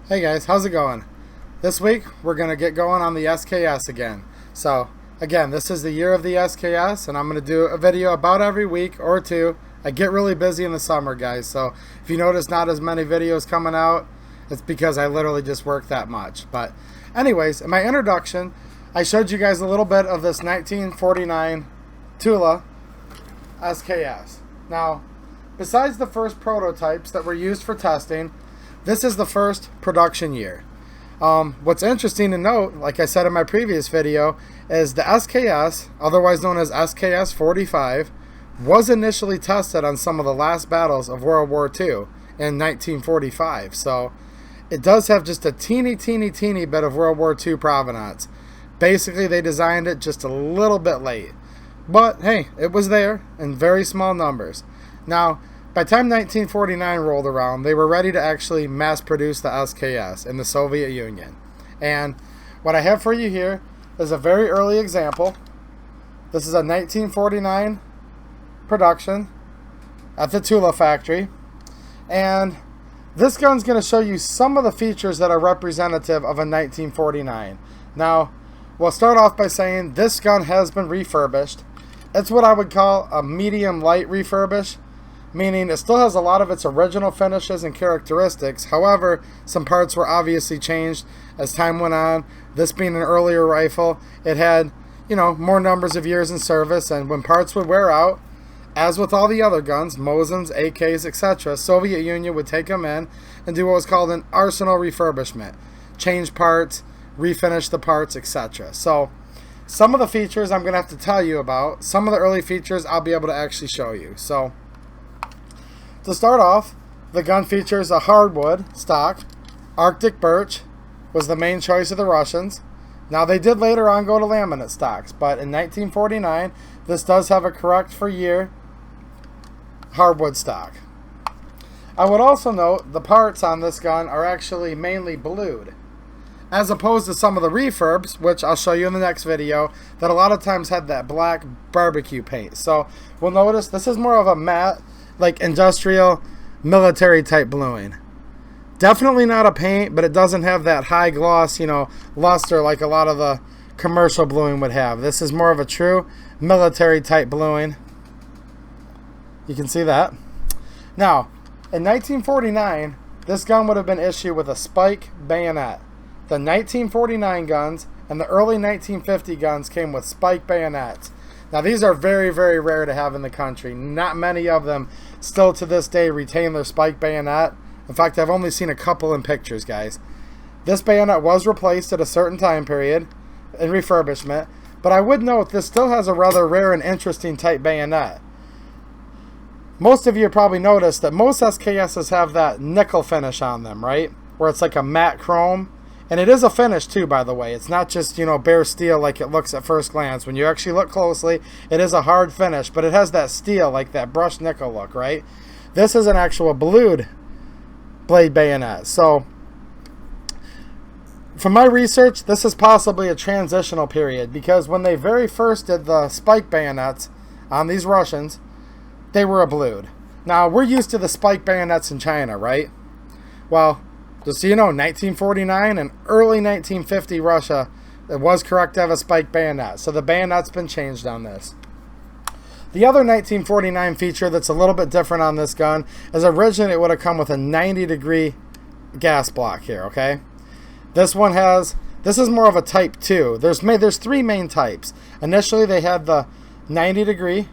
Hey guys, how's it going? This week we're going to get going on the SKS again. So again, this is the year of the SKS and I'm going to do a video about every week or two. I get really busy in the summer, guys, so if you notice not as many videos coming out, it's because I literally just work that much. But anyways, in my introduction, I showed you guys a little bit of this 1949 Tula SKS. Now, besides the first prototypes that were used for testing, this is the first production year. What's interesting to note, like I said in my previous video, is the SKS, otherwise known as SKS 45, was initially tested on some of the last battles of World War II in 1945. So it does have just a teeny bit of World War II provenance. Basically, they designed it just a little bit late. But hey, it was there in very small numbers. Now, by the time 1949 rolled around, they were ready to actually mass produce the SKS in the Soviet Union. And what I have for you here is a very early example. This is a 1949 production at the Tula factory. And this gun's going to show you some of the features that are representative of a 1949. Now, we'll start off by saying this gun has been refurbished. It's what I would call a medium light refurbish, meaning it still has a lot of its original finishes and characteristics. However, some parts were obviously changed as time went on. This being an earlier rifle, it had, more numbers of years in service, and when parts would wear out, as with all the other guns, Mosins, AKs, etc., Soviet Union would take them in and do what was called an arsenal refurbishment. Change parts, refinish the parts, etc. So, some of the features I'm going to have to tell you about. Some of the early features I'll be able to actually show you. So, to start off, the gun features a hardwood stock. Arctic birch was the main choice of the Russians. Now, they did later on go to laminate stocks, but in 1949, this does have a correct for year hardwood stock. I would also note the parts on this gun are actually mainly blued, as opposed to some of the refurbs, which I'll show you in the next video, that a lot of times had that black barbecue paint. So we'll notice this is more of a matte, like industrial military type bluing. Definitely not a paint, but it doesn't have that high gloss, luster like a lot of the commercial bluing would have. This is more of a true military type bluing. You can see that. Now, in 1949, this gun would have been issued with a spike bayonet. The 1949 guns and the early 1950 guns came with spike bayonets. Now, these are very rare to have in the country. Not many of them still to this day retain their spike bayonet. In fact, I've only seen a couple in pictures, guys. This bayonet was replaced at a certain time period in refurbishment, but I would note this still has a rather rare and interesting type bayonet. Most of you probably noticed that most SKSs have that nickel finish on them, right? Where it's like a matte chrome. And it is a finish too, by the way. It's not just, bare steel like it looks at first glance. When you actually look closely, it is a hard finish, but it has that steel, like that brushed nickel look, right? This is an actual blued blade bayonet. So, from my research, this is possibly a transitional period, because when they very first did the spike bayonets on these Russians, they were a blued. Now, we're used to the spike bayonets in China, right? Well, just so you know, 1949 and early 1950 Russia, it was correct to have a spike bayonet. So the bayonet's been changed on this. The other 1949 feature that's a little bit different on this gun is originally it would have come with a 90-degree gas block here, okay? This is more of a type 2. There's three main types. Initially, they had the 90-degree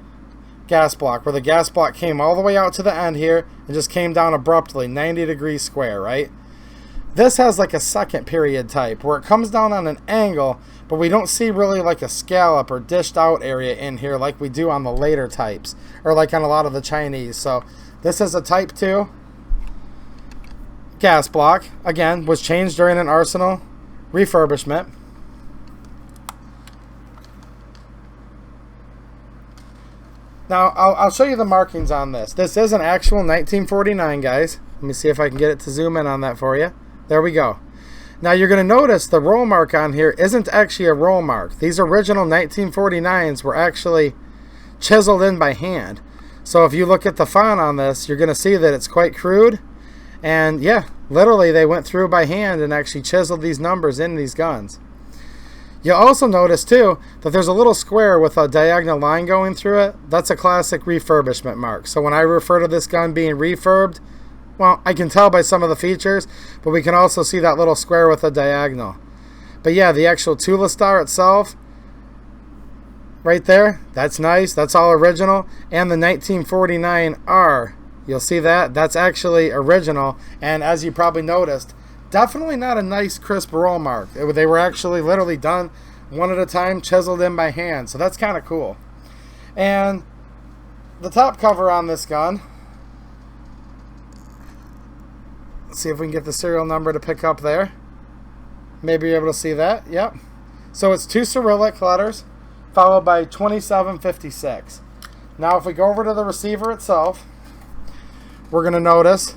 gas block, where the gas block came all the way out to the end here and just came down abruptly, 90 degrees square, right? This has like a second period type where it comes down on an angle, but we don't see really like a scallop or dished out area in here like we do on the later types, or like on a lot of the Chinese. So this is a type 2 gas block. Again, was changed during an arsenal refurbishment. Now, I'll show you the markings on this. This is an actual 1949, guys. Let me see if I can get it to zoom in on that for you. There we go. Now, you're going to notice the roll mark on here isn't actually a roll mark. These original 1949s were actually chiseled in by hand. So if you look at the font on this, you're going to see that it's quite crude. And yeah, Literally, they went through by hand and actually chiseled these numbers in these guns. You'll also notice, too, that there's a little square with a diagonal line going through it. That's a classic refurbishment mark. So when I refer to this gun being refurbed, well, I can tell by some of the features, but we can also see that little square with a diagonal. But yeah, the actual Tula star itself, right there, that's nice. That's all original. And the 1949R, you'll see that. That's actually original. And as you probably noticed, definitely not a nice crisp roll mark. They were actually literally done one at a time, chiseled in by hand. So that's kind of cool. And the top cover on this gun, let's see if we can get the serial number to pick up there. Maybe you're able to see that. Yep. So it's 2 Cyrillic letters followed by 2756. Now if we go over to the receiver itself, we're going to notice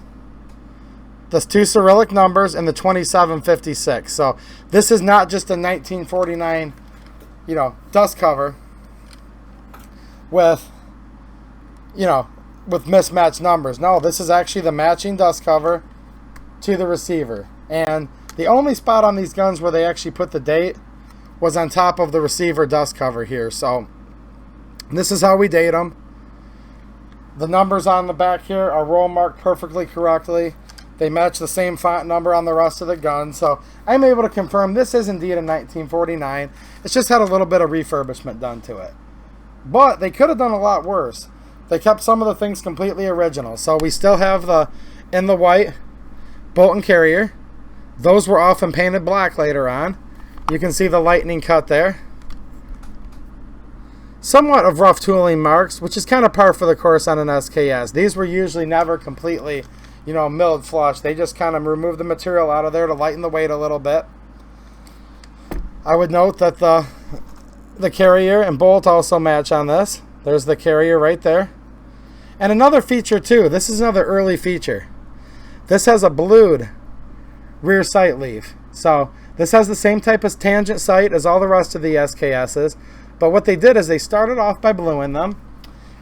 the 2 Cyrillic numbers and the 2756. So this is not just a 1949, dust cover with, with mismatched numbers. No, this is actually the matching dust cover to the receiver. And the only spot on these guns where they actually put the date was on top of the receiver dust cover here. So this is how we date them. The numbers on the back here are roll marked perfectly correctly. They match the same font number on the rest of the gun. So I'm able to confirm this is indeed a 1949. It's just had a little bit of refurbishment done to it. But they could have done a lot worse. They kept some of the things completely original. So we still have the in the white bolt and carrier. Those were often painted black later on. You can see the lightning cut there. Somewhat of rough tooling marks, which is kind of par for the course on an SKS. These were usually never completely, milled flush. They just kind of removed the material out of there to lighten the weight a little bit. I would note that the carrier and bolt also match on this. There's the carrier right there. And another feature too, this is another early feature. This has a blued rear sight leaf. So this has the same type of tangent sight as all the rest of the SKSs. But what they did is they started off by bluing them.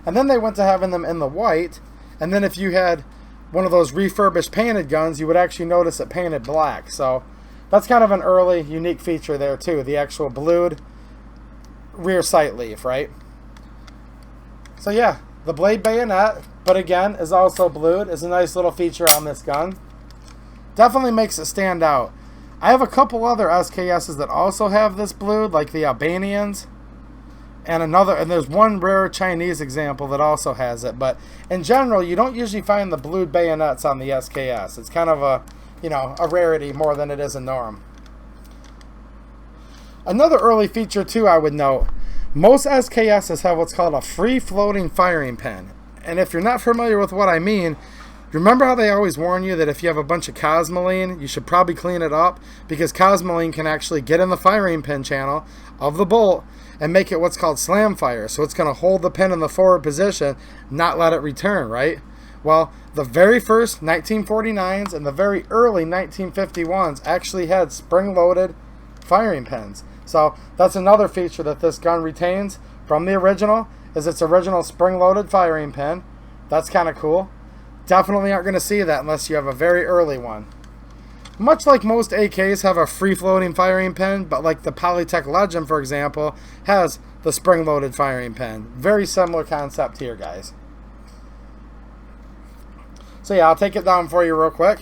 And then they went to having them in the white. And then if you had one of those refurbished painted guns, you would actually notice it painted black. So that's kind of an early unique feature there too. The actual blued rear sight leaf, right? So yeah, the blade bayonet, but again, is also blued, is a nice little feature on this gun. Definitely makes it stand out. I have a couple other SKSs that also have this blued, like the Albanians, and there's one rare Chinese example that also has it. But in general, you don't usually find the blued bayonets on the SKS. It's kind of a rarity more than it is a norm. Another early feature too, I would note, most SKSs have what's called a free floating firing pin. And if you're not familiar with what I mean, remember how they always warn you that if you have a bunch of cosmoline, you should probably clean it up, because cosmoline can actually get in the firing pin channel of the bolt and make it what's called slam fire. So it's going to hold the pin in the forward position, not let it return, right? Well, the very first 1949s and the very early 1951s actually had spring-loaded firing pins. So that's another feature that this gun retains from the original, is its original spring-loaded firing pin. That's kind of cool. Definitely aren't going to see that unless you have a very early one. Much like most AKs have a free-floating firing pin, but like the Polytech Legend, for example, has the spring-loaded firing pin. Very similar concept here, guys. So yeah, I'll take it down for you real quick.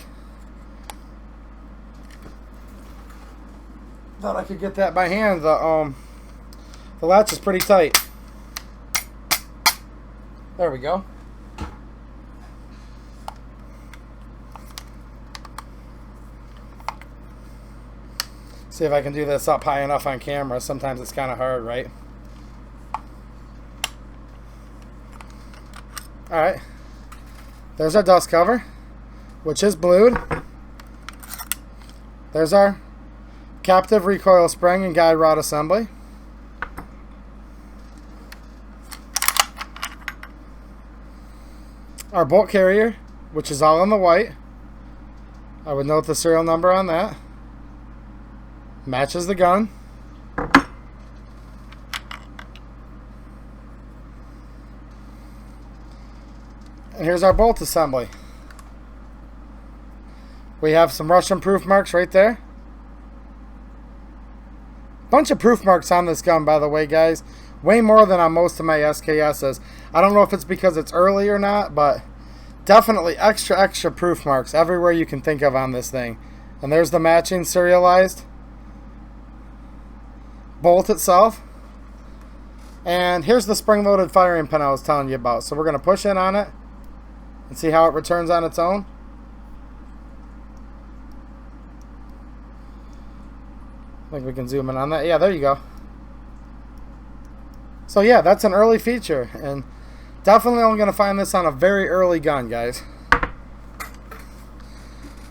Thought I could get that by hand. The latch is pretty tight. There we go. See if I can do this up high enough on camera. Sometimes it's kind of hard, right? Alright. There's our dust cover, which is blued. There's our captive recoil spring and guide rod assembly. Our bolt carrier, which is all in the white. I would note the serial number on that. Matches the gun. And here's our bolt assembly. We have some Russian proof marks right there. Bunch of proof marks on this gun, by the way, guys. Way more than on most of my SKSs. I don't know if it's because it's early or not, but definitely extra proof marks everywhere you can think of on this thing. And there's the matching serialized bolt itself. And here's the spring-loaded firing pin I was telling you about. So we're going to push in on it and see how it returns on its own. I think we can zoom in on that. Yeah, there you go. So yeah, that's an early feature, and definitely only going to find this on a very early gun, guys.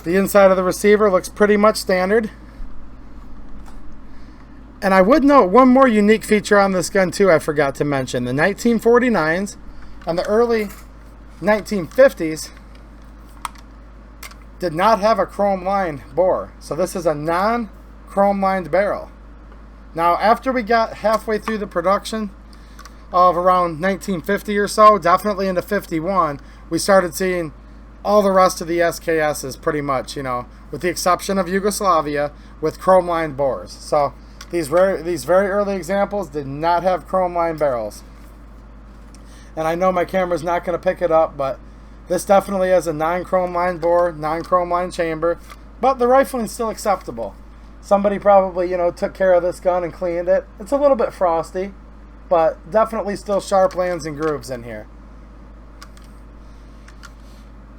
The inside of the receiver looks pretty much standard. And I would note one more unique feature on this gun too I forgot to mention. The 1949s and the early 1950s did not have a chrome lined bore. So this is a non-chrome lined barrel. Now after we got halfway through the production of around 1950 or so, definitely into 51, we started seeing all the rest of the SKSs pretty much, you know, with the exception of Yugoslavia, with chrome lined bores. So these very early examples did not have chrome lined barrels. And I know my camera's not going to pick it up, but this definitely has a non-chrome lined bore, non-chrome lined chamber, but the rifling's still acceptable. Somebody probably, you know, took care of this gun and cleaned it. It's a little bit frosty, but definitely still sharp lands and grooves in here.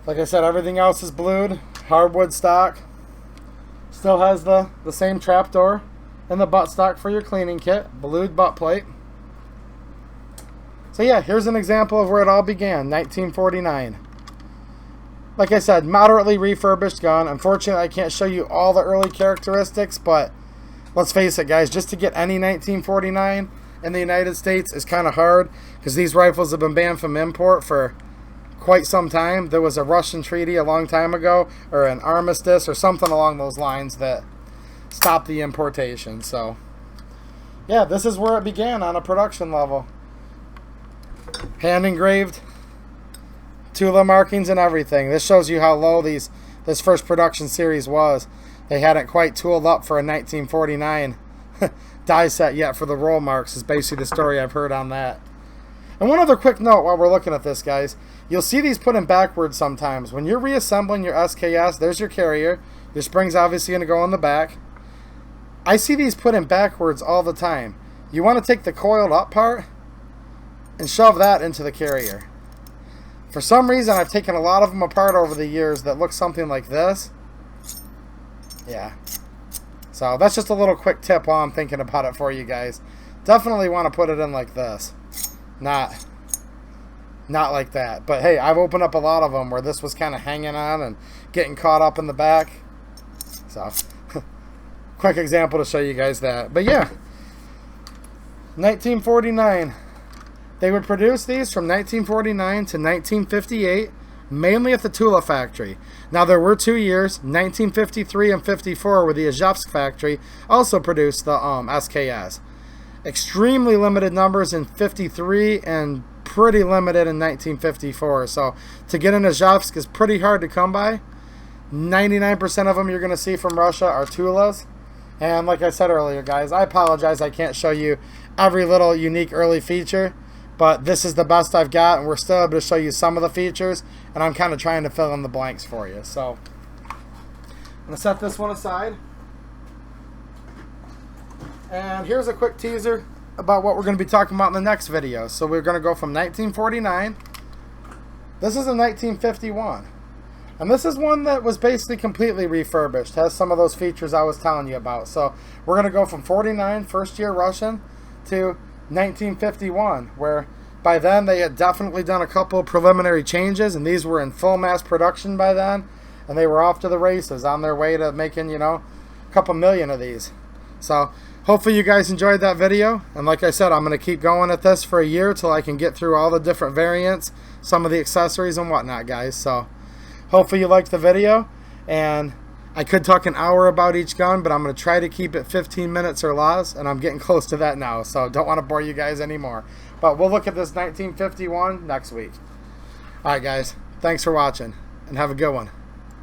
Like I said, everything else is blued, hardwood stock. Still has the same trapdoor and the buttstock for your cleaning kit, blued butt plate. So yeah, here's an example of where it all began, 1949. Like I said, moderately refurbished gun. Unfortunately, I can't show you all the early characteristics, but let's face it, guys, just to get any 1949 in the United States is kind of hard, because these rifles have been banned from import for quite some time. There was a Russian treaty a long time ago, or an armistice or something along those lines, that stopped the importation. So yeah, this is where it began on a production level. Hand engraved Tula markings and everything. This shows you how low this first production series was. They hadn't quite tooled up for a 1949 die set yet for the roll marks, is basically the story I've heard on that. And one other quick note while we're looking at this, guys. You'll see these put in backwards sometimes. When you're reassembling your SKS, there's your carrier. Your spring's obviously going to go on the back. I see these put in backwards all the time. You want to take the coiled up part and shove that into the carrier. For some reason, I've taken a lot of them apart over the years that look something like this. Yeah. So that's just a little quick tip while I'm thinking about it for you guys. Definitely want to put it in like this. Not like that. But hey, I've opened up a lot of them where this was kind of hanging on and getting caught up in the back. So, quick example to show you guys that. But yeah, 1949. They would produce these from 1949 to 1958, mainly at the Tula factory. Now there were 2 years, 1953 and 54, where the Izhevsk factory also produced the SKS. Extremely limited numbers in 53 and pretty limited in 1954. So to get an Izhevsk is pretty hard to come by. 99% of them you're going to see from Russia are Tulas. And like I said earlier, guys, I apologize I can't show you every little unique early feature. But this is the best I've got, and we're still able to show you some of the features, and I'm kind of trying to fill in the blanks for you. So I'm going to set this one aside. And here's a quick teaser about what we're going to be talking about in the next video. So we're going to go from 1949. This is a 1951. And this is one that was basically completely refurbished. Has some of those features I was telling you about. So we're going to go from 49, first year Russian, to 1951, where by then they had definitely done a couple of preliminary changes, and these were in full mass production by then, and they were off to the races on their way to making, you know, a couple million of these. So hopefully you guys enjoyed that video, and like I said, I'm going to keep going at this for a year till I can get through all the different variants, some of the accessories and whatnot, guys. So hopefully you liked the video, and I could talk an hour about each gun, but I'm going to try to keep it 15 minutes or less, and I'm getting close to that now, so don't want to bore you guys anymore. But we'll look at this 1951 next week. Alright guys, thanks for watching, and have a good one.